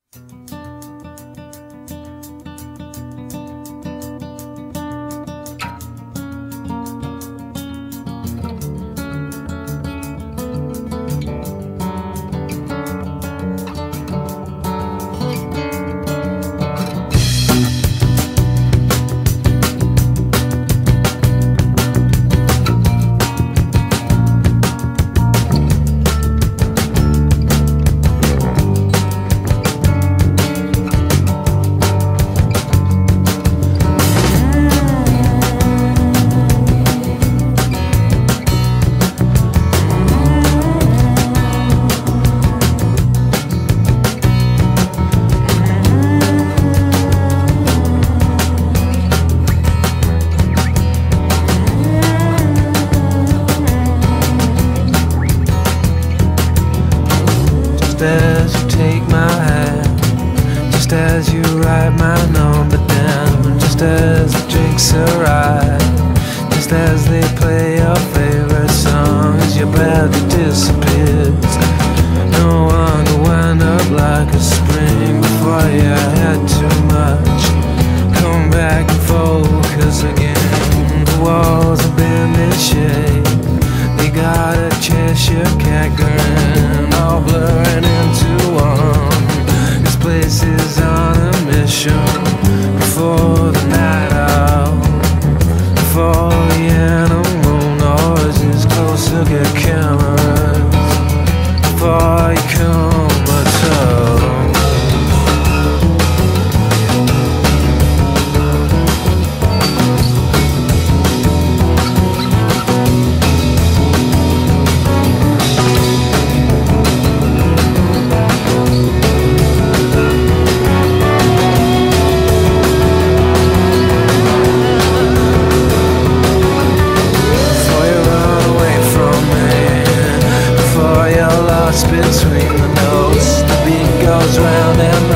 Just as you take my hand, just as you write my number down, just as the drinks arrive, just as they play your favorite song, as your body disappears. No one will wind up like a spring before you had too much. Come back and focus again. The walls have been in shape. They got a Cheshire cat grin, all blurring into one. This place is on a mission. Before the night out, before the animal noises, closer get cameras. Before you come at all. Between the notes, the beat goes round and